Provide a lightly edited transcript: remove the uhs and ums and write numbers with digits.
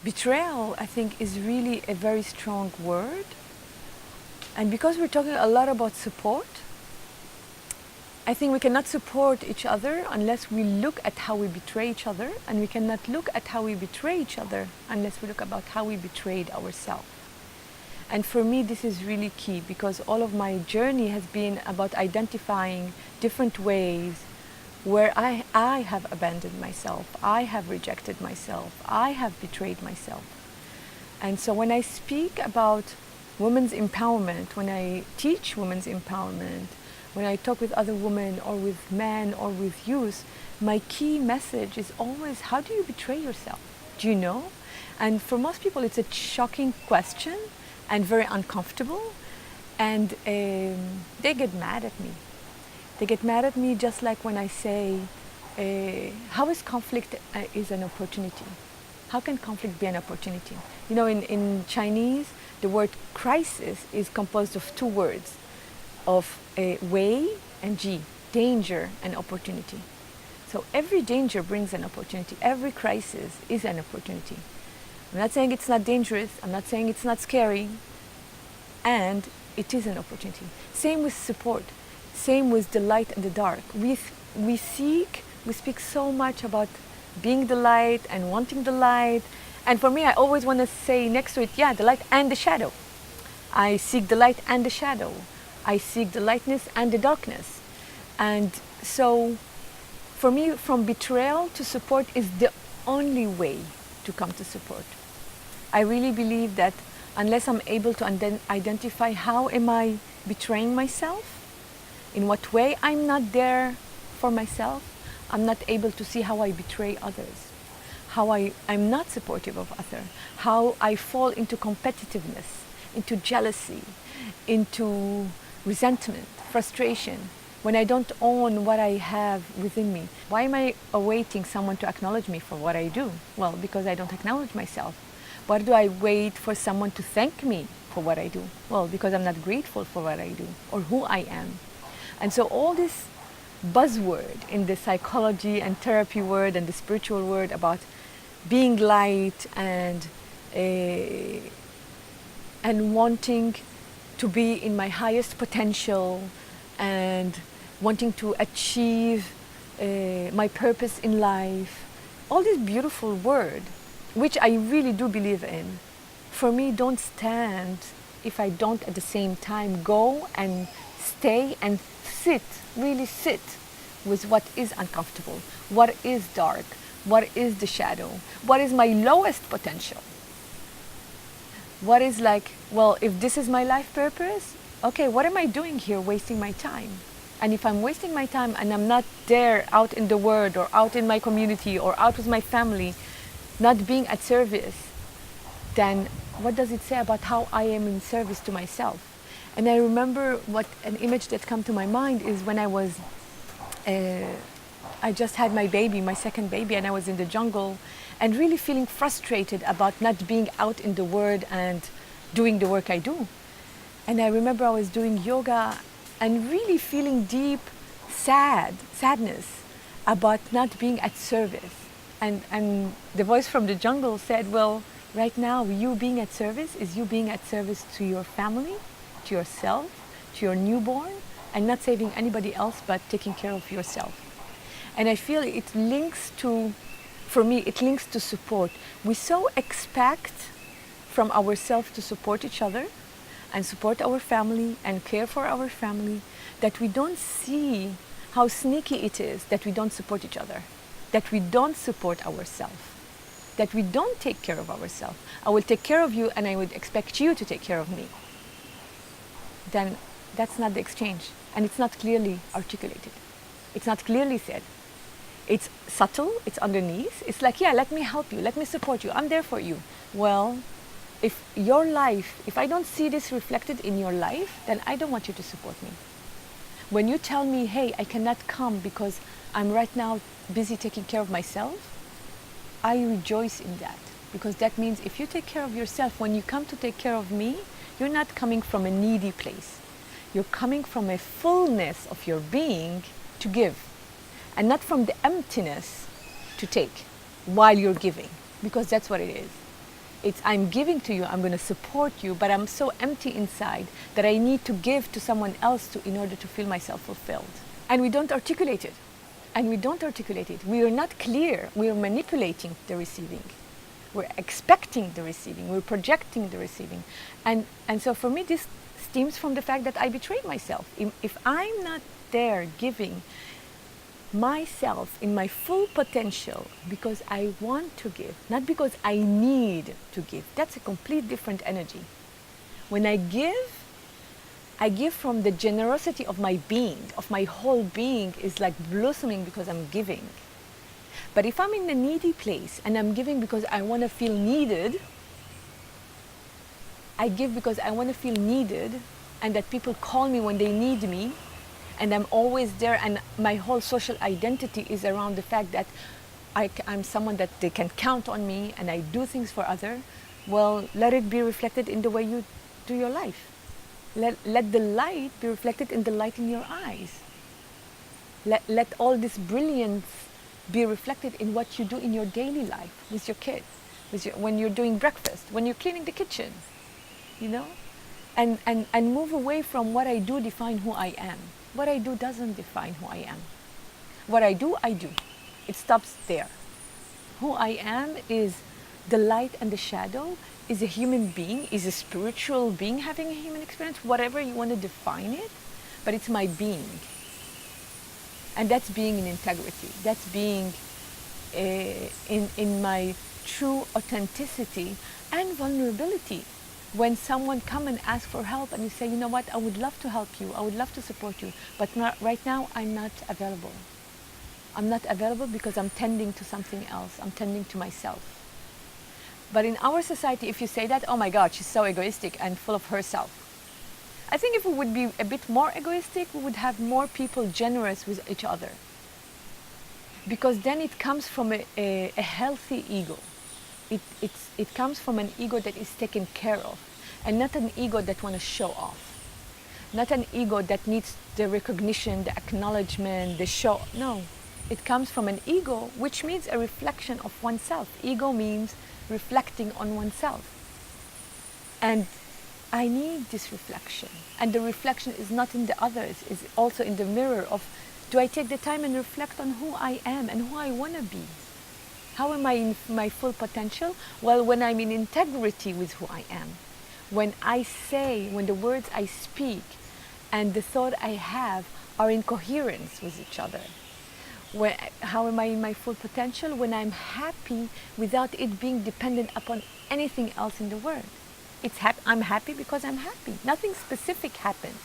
Betrayal, I think, is really a very strong word. And because we're talking a lot about support, I think we cannot support each other unless we look at how we betray each other, and we cannot look at how we betray each other unless we look about how we betrayed ourselves. And for me, this is really key, because all of my journey has been about identifying different ways where I have abandoned myself, I have rejected myself, I have betrayed myself. And so when I speak about women's empowerment, when I teach women's empowerment, when I talk with other women or with men or with youth, my key message is always, how do you betray yourself? Do you know? And for most people, it's a shocking question and very uncomfortable. And they get mad at me. They get mad at me just like when I say, how is conflict is an opportunity? How can conflict be an opportunity? You know, in Chinese, the word crisis is composed of two words, of wei and ji, danger and opportunity. So every danger brings an opportunity. Every crisis is an opportunity. I'm not saying it's not dangerous. I'm not saying it's not scary. And it is an opportunity. Same with support. Same with the light and the dark. We speak so much about being the light and wanting the light. And for me, I always want to say next to it, yeah, the light and the shadow. I seek the light and the shadow. I seek the lightness and the darkness. And so for me, from betrayal to support is the only way to come to support. I really believe that unless I'm able to identify how am I betraying myself, in what way I'm not there for myself, I'm not able to see how I betray others, how I'm not supportive of others, how I fall into competitiveness, into jealousy, into resentment, frustration, when I don't own what I have within me. Why am I awaiting someone to acknowledge me for what I do? Well, because I don't acknowledge myself. Why do I wait for someone to thank me for what I do? Well, because I'm not grateful for what I do or who I am. And so all this buzzword in the psychology and therapy word and the spiritual word about being light and wanting to be in my highest potential and wanting to achieve my purpose in life, all this beautiful word, which I really do believe in, for me don't stand if I don't at the same time go and stay and sit, really sit with what is uncomfortable, what is dark, what is the shadow, what is my lowest potential. What is like, well, if this is my life purpose, okay, what am I doing here wasting my time? And if I'm wasting my time and I'm not there out in the world or out in my community or out with my family, not being at service, then what does it say about how I am in service to myself? And I remember what an image that came to my mind is when I just had my baby, my second baby, and I was in the jungle and really feeling frustrated about not being out in the world and doing the work I do. And I remember I was doing yoga and really feeling deep sadness about not being at service. And the voice from the jungle said, well, right now you being at service is you being at service to your family, to yourself, to your newborn, and not saving anybody else but taking care of yourself. And I feel it links to, for me, it links to support. We so expect from ourselves to support each other and support our family and care for our family that we don't see how sneaky it is that we don't support each other, that we don't support ourselves, that we don't take care of ourselves. I will take care of you and I would expect you to take care of me. Then that's not the exchange, and it's not clearly articulated. It's not clearly said. It's subtle, it's underneath. It's like, yeah, let me help you, let me support you, I'm there for you. Well, if your life, if I don't see this reflected in your life, then I don't want you to support me. When you tell me, hey, I cannot come because I'm right now busy taking care of myself, I rejoice in that. Because that means if you take care of yourself, when you come to take care of me, you're not coming from a needy place. You're coming from a fullness of your being to give, and not from the emptiness to take while you're giving, because that's what it is. It's I'm giving to you, I'm going to support you, but I'm so empty inside that I need to give to someone else in order to feel myself fulfilled. And we don't articulate it. And we don't articulate it. We are not clear. We are manipulating the receiving. We're expecting the receiving. We're projecting the receiving. And so for me, this stems from the fact that I betrayed myself. If I'm not there giving myself in my full potential because I want to give, not because I need to give, that's a complete different energy. When I give from the generosity of my being, of my whole being is like blossoming because I'm giving. But if I'm in a needy place and I'm giving because I want to feel needed, I give because I want to feel needed and that people call me when they need me and I'm always there, and my whole social identity is around the fact that I'm someone that they can count on me and I do things for others. Well, let it be reflected in the way you do your life. Let the light be reflected in the light in your eyes. Let all this brilliance be reflected in what you do in your daily life with your kids, when you're doing breakfast, when you're cleaning the kitchen, you know? And move away from what I do define who I am. What I do doesn't define who I am. What I do, I do. It stops there. Who I am is the light and the shadow, is a human being, is a spiritual being having a human experience, whatever you want to define it, but it's my being. And that's being in integrity. That's being in my true authenticity and vulnerability. When someone come and ask for help and you say, you know what, I would love to help you, I would love to support you, but right now I'm not available. I'm not available because I'm tending to something else. I'm tending to myself. But in our society, if you say that, oh my God, she's so egoistic and full of herself. I think if we would be a bit more egoistic, we would have more people generous with each other. Because then it comes from a healthy ego. It comes from an ego that is taken care of, and not an ego that wants to show off. Not an ego that needs the recognition, the acknowledgement, the show. No, it comes from an ego, which means a reflection of oneself. Ego means reflecting on oneself. And I need this reflection. And the reflection is not in the others, it's also in the mirror of, do I take the time and reflect on who I am and who I want to be? How am I in my full potential? Well, when I'm in integrity with who I am. When I say, when the words I speak and the thought I have are in coherence with each other. How am I in my full potential? When I'm happy without it being dependent upon anything else in the world. I'm happy because I'm happy. Nothing specific happened.